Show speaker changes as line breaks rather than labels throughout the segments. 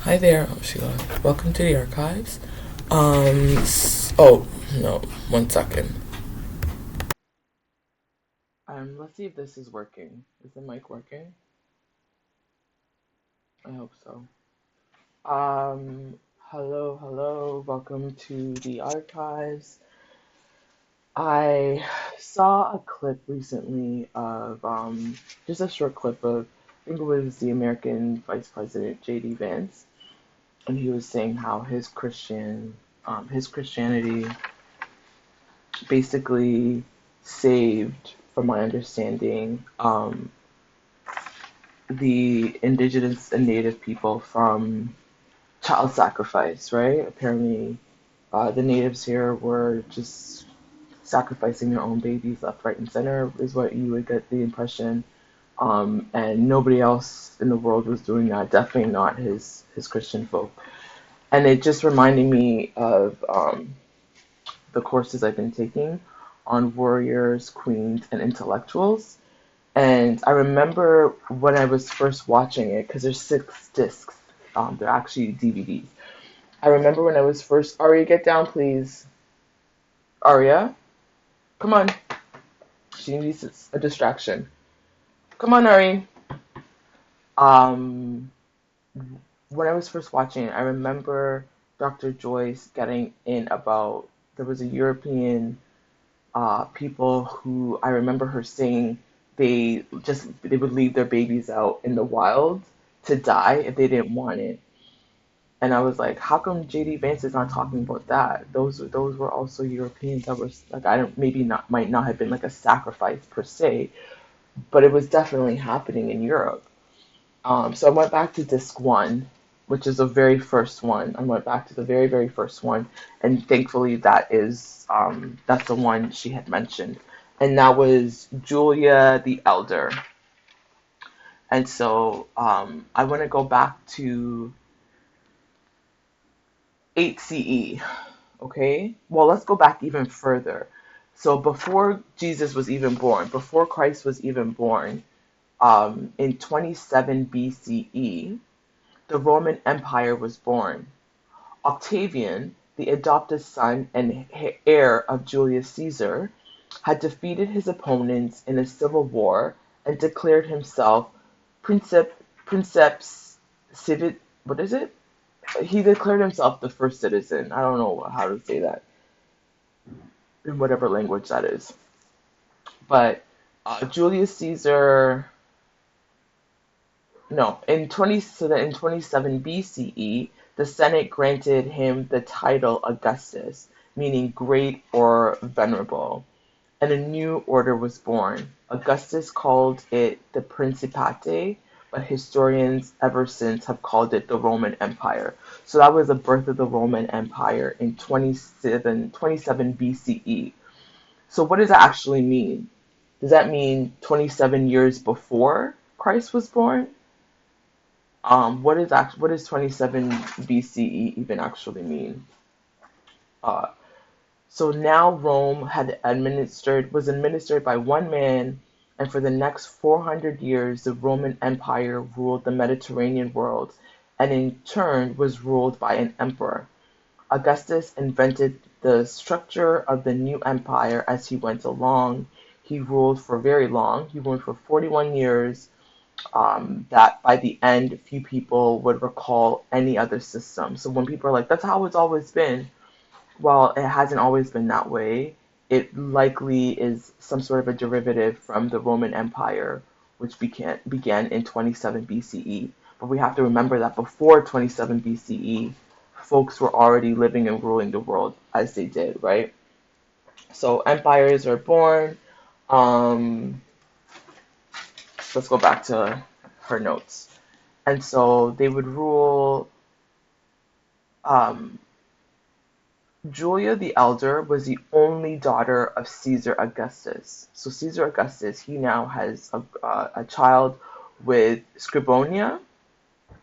Hi there. Oh, she left. Welcome to the archives. Oh no, 1 second. Let's see if this is working. Is the mic working? I hope so. Hello, hello. Welcome to the archives. I saw a clip recently of just a short clip of I think it was the American Vice President J.D. Vance, and he was saying how his Christianity basically saved, from my understanding, the indigenous and native people from child sacrifice, right? Apparently, the natives here were just sacrificing their own babies left, right, and center, is what you would get the impression. And nobody else in the world was doing that, definitely not his Christian folk. And it just reminded me of the courses I've been taking on warriors, queens, and intellectuals. And I remember when I was first watching it, because there's 6 discs, they're actually DVDs. I remember when I was first, Aria, get down, please. Aria, come on. She needs a distraction. Come on, Ari. Um, when I was first watching it, I remember Dr. Joyce getting in about there was a European people who I remember her saying they would leave their babies out in the wild to die if they didn't want it. And I was like, how come JD Vance is not talking about that? Those were also Europeans that were like I don't maybe not might not have been like a sacrifice per se, but it was definitely happening in Europe. So I went back to disc one, which is the very first one. I went back to the very, very first one, and thankfully that's the one she had mentioned, and that was Julia the Elder. And so I want to go back to 8 CE. Okay, well let's go back even further. So before Jesus was even born, before Christ was even born, in 27 BCE, the Roman Empire was born. Octavian, the adopted son and heir of Julius Caesar, had defeated his opponents in a civil war and declared himself princeps civit. What is it? He declared himself the first citizen. I don't know how to say that in whatever language that is. But Julius Caesar, no, in 27 BCE, the Senate granted him the title Augustus, meaning great or venerable, and a new order was born. Augustus called it the Principate, but historians ever since have called it the Roman Empire. So that was the birth of the Roman Empire in 27 BCE. So what does that actually mean? Does that mean 27 years before Christ was born? What does 27 BCE even actually mean? Uh, so now Rome was administered by one man, and for the next 400 years, the Roman Empire ruled the Mediterranean world, and in turn was ruled by an emperor. Augustus invented the structure of the new empire as he went along. He ruled for very long. He ruled for 41 years, that by the end, few people would recall any other system. So when people are like, that's how it's always been, well, it hasn't always been that way. It likely is some sort of a derivative from the Roman Empire, which began in 27 BCE. But we have to remember that before 27 BCE, folks were already living and ruling the world as they did, right? So empires are born. Um, let's go back to her notes. And so they would rule. Um, Julia the Elder was the only daughter of Caesar Augustus. So Caesar Augustus, he now has a child with Scribonia,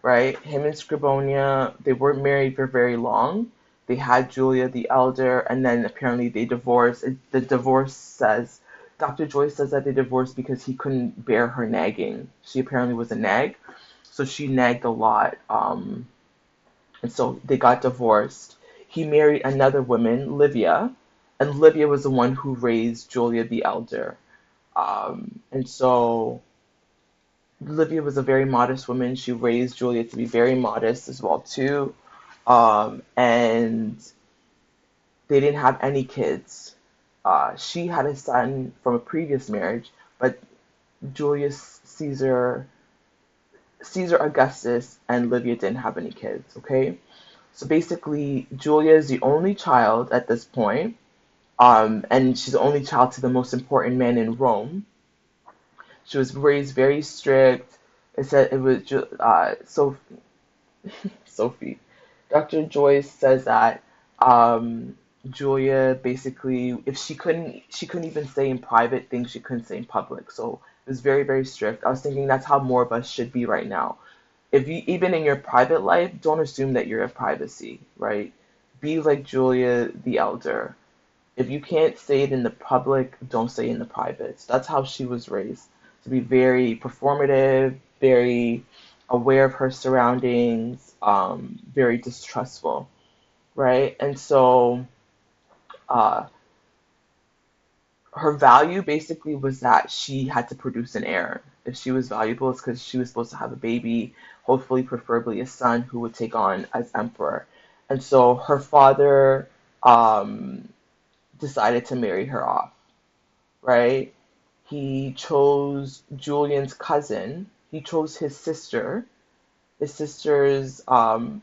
right? Him and Scribonia, they weren't married for very long. They had Julia the Elder, and then apparently they divorced. The divorce says, Dr. Joyce says that they divorced because he couldn't bear her nagging. She apparently was a nag, so she nagged a lot. and so they got divorced. He married another woman, Livia, and Livia was the one who raised Julia the elder. And so Livia was a very modest woman. She raised Julia to be very modest as well too. And they didn't have any kids. She had a son from a previous marriage, but Julius Caesar Augustus and Livia didn't have any kids. Okay, so basically Julia is the only child at this point, and she's the only child to the most important man in Rome. She was raised very strict. It said it was so Sophie. Dr. Joyce says that Julia basically, if she couldn't even say in private things she couldn't say in public. So it was very, very strict. I was thinking that's how more of us should be right now. If you, even in your private life, don't assume that you're a privacy, right? Be like Julia the elder. If you can't say it in the public, don't say it in the private. So that's how she was raised, to be very performative, very aware of her surroundings, very distrustful, right? And so uh, her value basically was that she had to produce an heir. If she was valuable, it's because she was supposed to have a baby, hopefully, preferably a son who would take on as emperor. And so her father um, decided to marry her off, right? He chose Julian's cousin. He chose his sister's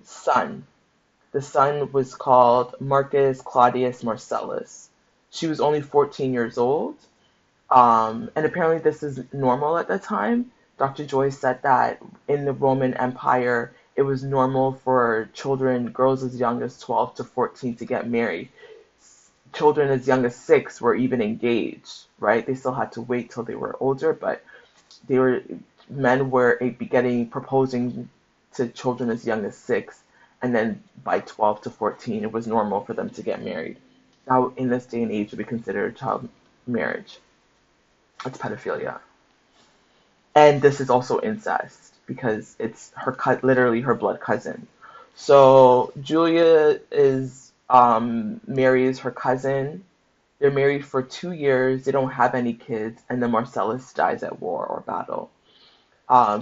son. The son was called Marcus Claudius Marcellus. She was only 14 years old, and apparently this is normal at the time. Dr. Joyce said that in the Roman Empire, it was normal for children, girls as young as 12 to 14, to get married. Children as young as 6 were even engaged, right? They still had to wait till they were older, but they were men were getting proposing to children as young as 6, and then by 12 to 14, it was normal for them to get married. Now, in this day and age, would be considered child marriage. It's pedophilia, and this is also incest because it's literally her blood cousin. So Julia is marries her cousin. They're married for 2 years. They don't have any kids, and then Marcellus dies at war or battle.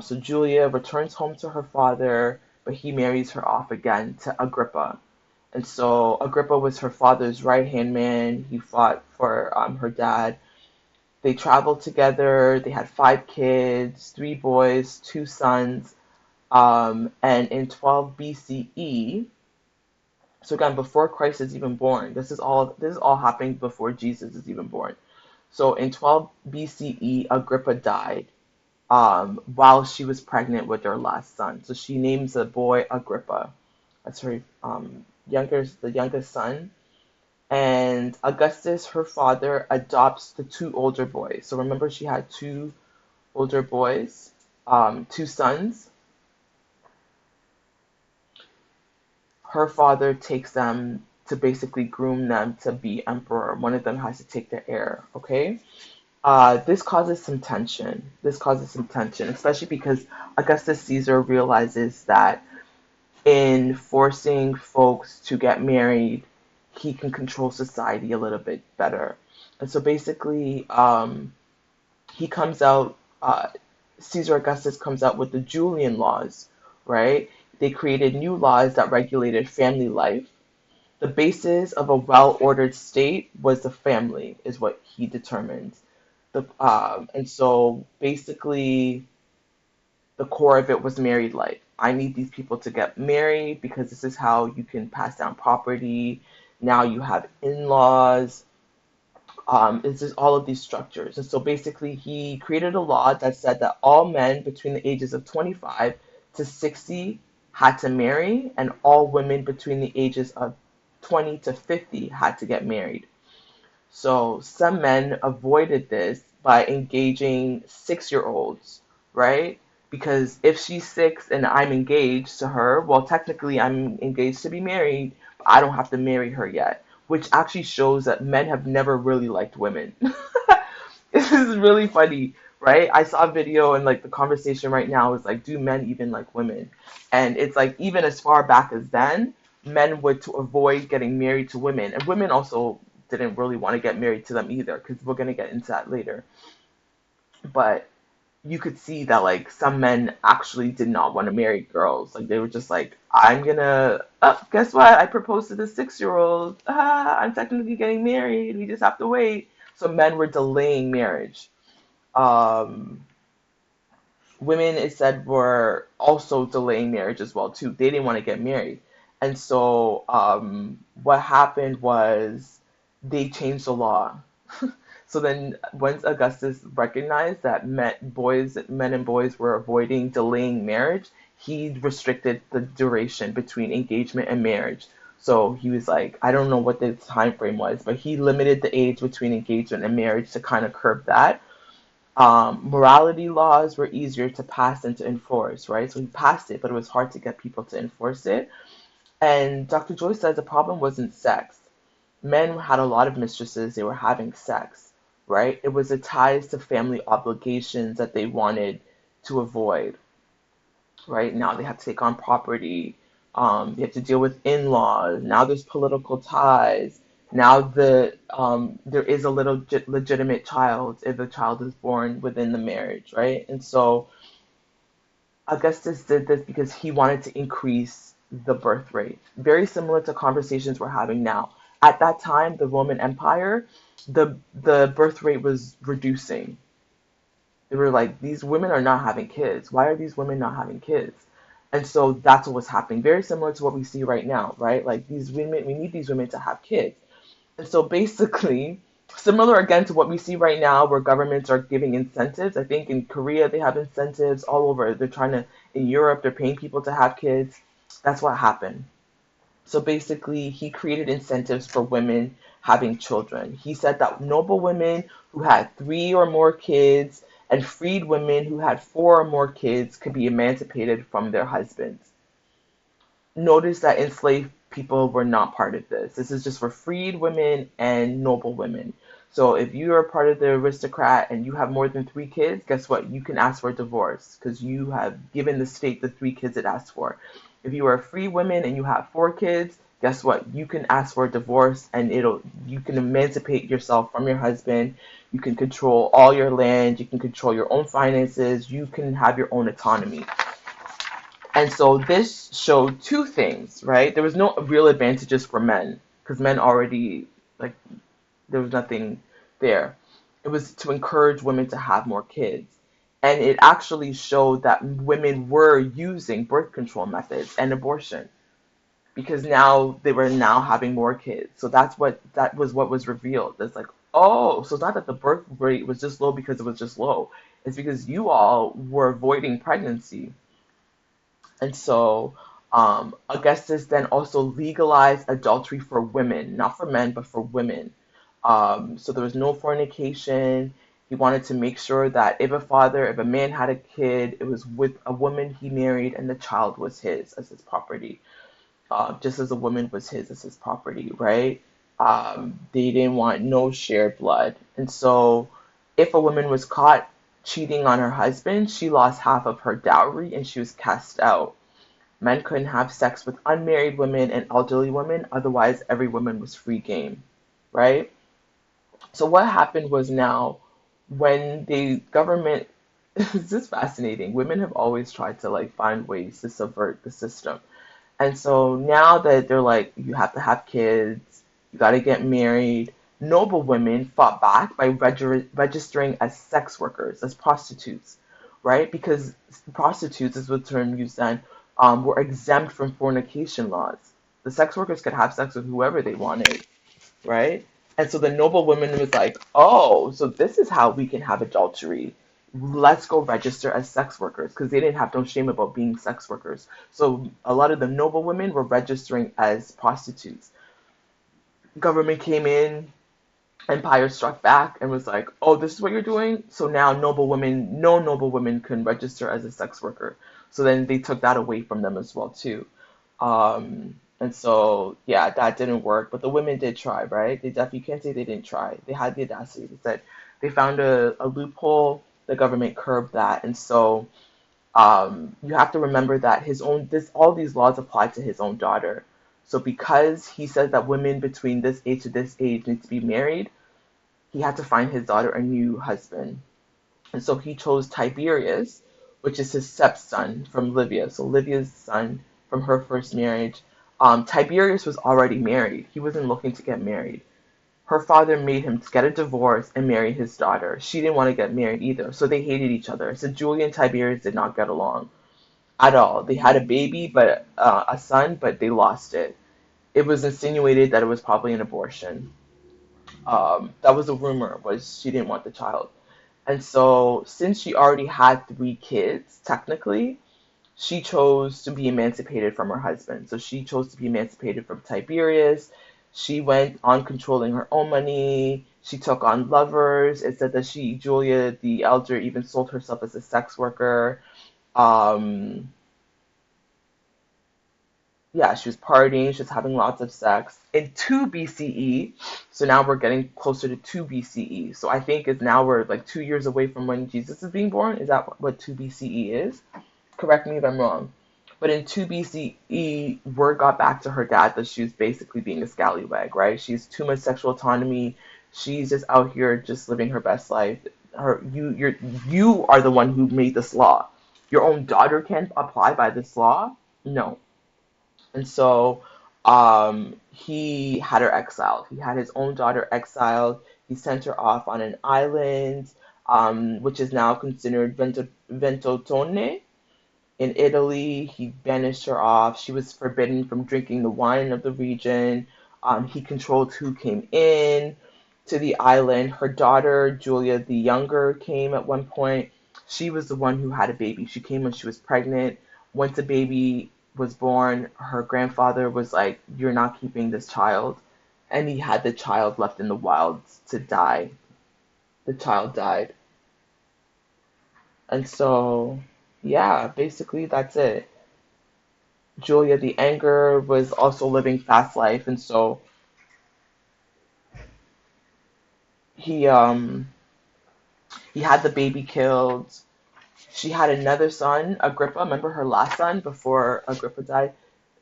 So Julia returns home to her father, but he marries her off again to Agrippa. And so Agrippa was her father's right hand man. He fought for her dad. They traveled together. They had 5 kids, 3 boys, 2 sons. And in 12 BCE, so again, before Christ is even born, this is all happening before Jesus is even born. So in 12 BCE, Agrippa died while she was pregnant with her last son. So she names the boy Agrippa. That's her the youngest son. And Augustus, her father, adopts the 2 older boys. So remember, she had 2 older boys, 2 sons. Her father takes them to basically groom them to be emperor. One of them has to take the heir. Okay. This causes some tension. Especially because Augustus Caesar realizes that in forcing folks to get married, he can control society a little bit better. And so basically, he comes out, Caesar Augustus comes out with the Julian laws, right? They created new laws that regulated family life. The basis of a well-ordered state was the family, is what he determined. And so basically, the core of it was married life. I need these people to get married because this is how you can pass down property. Now you have in-laws. It's just all of these structures. And so basically, he created a law that said that all men between the ages of 25 to 60 had to marry, and all women between the ages of 20 to 50 had to get married. So some men avoided this by engaging 6-year-olds, right? Because if she's 6 and I'm engaged to her, well, technically I'm engaged to be married, but I don't have to marry her yet, which actually shows that men have never really liked women. This is really funny. right? I saw a video and like the conversation right now is like, do men even like women? And it's like even as far back as then, men would to avoid getting married to women, and women also didn't really want to get married to them either, because we're gonna get into that later. But you could see that like some men actually did not want to marry girls. Like they were just like, I'm gonna, oh, guess what? I proposed to the 6 year old. Ah, I'm technically getting married. We just have to wait. So men were delaying marriage. Um, Women, it said, were also delaying marriage as well too. They didn't want to get married, and so what happened was they changed the law. So then, once Augustus recognized that men and boys were avoiding delaying marriage, he restricted the duration between engagement and marriage. So he was like, I don't know what the time frame was, but he limited the age between engagement and marriage to kind of curb that. Morality laws were easier to pass than to enforce, right? So he passed it, but it was hard to get people to enforce it. And Dr. Joyce says the problem wasn't sex. Men had a lot of mistresses, they were having sex, right? It was the ties to family obligations that they wanted to avoid, right? Now they have to take on property. They have to deal with in-laws. Now there's political ties. Now there is a little legitimate child if a child is born within the marriage, right? And so Augustus did this because he wanted to increase the birth rate. Very similar to conversations we're having now. At that time, the Roman Empire, the birth rate was reducing. They were like, these women are not having kids. Why are these women not having kids? And so that's what was happening. Very similar to what we see right now, right? Like these women, we need these women to have kids. And so basically, similar again to what we see right now, where governments are giving incentives. I think in Korea they have incentives all over. They're trying to, in Europe, they're paying people to have kids. That's what happened. So basically, he created incentives for women having children. He said that noble women who had three or more kids and freed women who had four or more kids could be emancipated from their husbands. Notice that enslaved people were not part of this. This is just for freed women and noble women. So if you are part of the aristocrat and you have more than three kids, guess what? You can ask for a divorce because you have given the state the three kids it asked for. If you are a free woman and you have four kids, guess what? You can ask for a divorce and it'll you can emancipate yourself from your husband. You can control all your land, you can control your own finances, you can have your own autonomy. And so this showed two things, right? There was no real advantages for men because men already, like, there was nothing there. It was to encourage women to have more kids. And it actually showed that women were using birth control methods and abortion because now they were now having more kids. So that was what was revealed. It's like, oh, so it's not that the birth rate was just low because it was just low. It's because you all were avoiding pregnancy. And so Augustus then also legalized adultery for women, not for men, but for women. So there was no fornication. He wanted to make sure that if a man had a kid, it was with a woman he married and the child was his as his property, just as a woman was his as his property, right? They didn't want no shared blood. And so if a woman was caught cheating on her husband, she lost half of her dowry and she was cast out. Men couldn't have sex with unmarried women and elderly women, otherwise, every woman was free game, right? So, what happened was now when the government, this is fascinating. Women have always tried to like find ways to subvert the system. And so now that they're like, you have to have kids, you got to get married, noble women fought back by registering as sex workers, as prostitutes, right? Because prostitutes is the term used then, were exempt from fornication laws. The sex workers could have sex with whoever they wanted, right? And so the noble woman was like, oh, so this is how we can have adultery. Let's go register as sex workers because they didn't have no shame about being sex workers. So a lot of the noble women were registering as prostitutes. Government came in, empire struck back and was like, oh, this is what you're doing? So now no noble women can register as a sex worker. So then they took that away from them as well too. And so, yeah, that didn't work. But the women did try, right? They definitely, you can't say they didn't try. They had the audacity. They said they found a loophole. the government curbed that. And so you have to remember that all these laws apply to his own daughter. So because he says that women between this age to this age need to be married, he had to find his daughter a new husband. And so he chose Tiberius, which is his stepson from Livia. So Livia's son from her first marriage. Tiberius was already married. He wasn't looking to get married. Her father made him get a divorce and marry his daughter. She didn't want to get married either, so they hated each other. So Julia and Tiberius did not get along at all. They had a baby, but a son, but they lost it. It was insinuated that it was probably an abortion. That was a rumor, was she didn't want the child. And so, since she already had three kids, technically, she chose to be emancipated from her husband. So she chose to be emancipated from Tiberius. She went on controlling her own money. She took on lovers. It said that Julia the elder, even sold herself as a sex worker. Um, yeah, she was partying, she was having lots of sex. In 2 BCE, so now we're getting closer to 2 BCE. So I think it's now we're like 2 years away from when Jesus is being born. Is that what 2 BCE is? Correct me if I'm wrong. But in 2 BCE, word got back to her dad that she was basically being a scallywag, right? She's too much sexual autonomy. She's just out here just living her best life. You are the one who made this law. Your own daughter can't apply by this law? No. And so he had her exiled. He had his own daughter exiled. He sent her off on an island, which is now considered Ventotene in Italy. He banished her off. She was forbidden from drinking the wine of the region. He controlled who came in to the island. Her daughter, Julia the Younger, came at one point. She was the one who had a baby. She came when she was pregnant. Once the baby was born, her grandfather was like, "You're not keeping this child." And he had the child left in the wilds to die. The child died. And so, yeah, basically that's it. Julia the Anger was also living fast life, and so he um he had the baby killed. She had another son, Agrippa. Remember her last son before Agrippa died?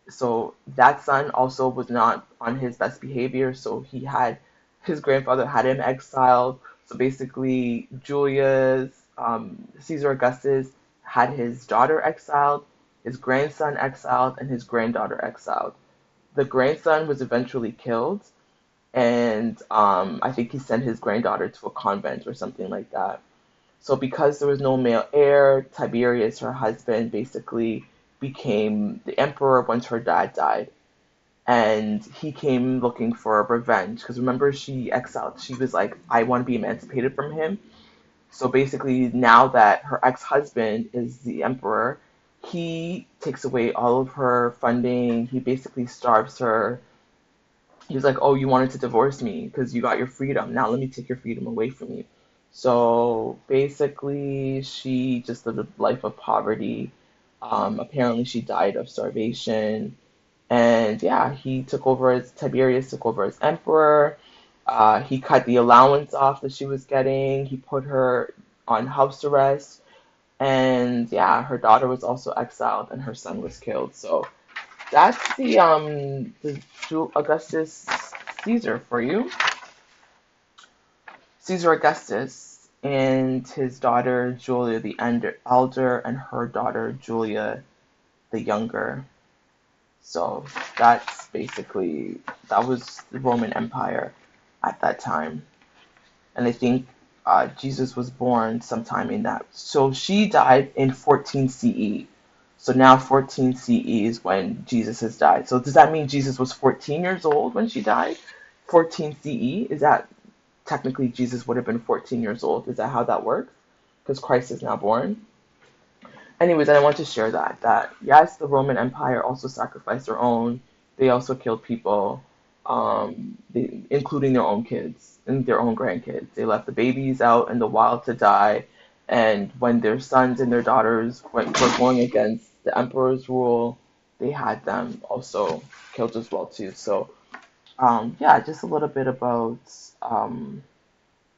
So that son also was not on his best behavior. So his grandfather had him exiled. So basically, Caesar Augustus had his daughter exiled, his grandson exiled, and his granddaughter exiled. The grandson was eventually killed, and I think he sent his granddaughter to a convent or something like that. So because there was no male heir, Tiberius, her husband, basically became the emperor once her dad died. And he came looking for revenge. Because remember, she exiled. She was like, I want to be emancipated from him. So basically, now that her ex-husband is the emperor, he takes away all of her funding. He basically starves her. He's like, "Oh, you wanted to divorce me because you got your freedom. Now let me take your freedom away from you." So basically, she just lived a life of poverty. Apparently, she died of starvation. And yeah, Tiberius took over as emperor. He cut the allowance off that she was getting. He put her on house arrest. And yeah, her daughter was also exiled and her son was killed. So that's the Augustus Caesar for you. Caesar Augustus and his daughter Julia the elder and her daughter Julia the younger. So that was the Roman Empire at that time. And I think Jesus was born sometime in that. So she died in 14 CE. So now 14 CE is when Jesus has died. So does that mean Jesus was 14 years old when she died? 14 CE? Is that technically Jesus would have been 14 years old? Is that how that works? Because Christ is now born? Anyways, I want to share that yes, the Roman Empire also sacrificed their own. They also killed people, including their own kids and their own grandkids. They left the babies out in the wild to die, and when their sons and their daughters were going against the emperor's rule, they had them also killed as well too. So yeah, just a little bit about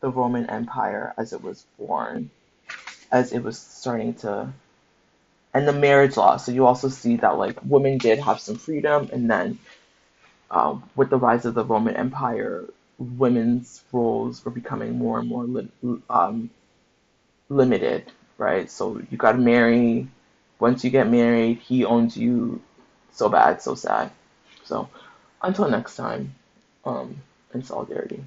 the Roman Empire as it was born. as it was starting to, and the marriage law. So you also see that like women did have some freedom, and then with the rise of the Roman Empire, women's roles were becoming more and more limited, right? So you got to marry. Once you get married, he owns you. So bad, so sad. So until next time, in solidarity.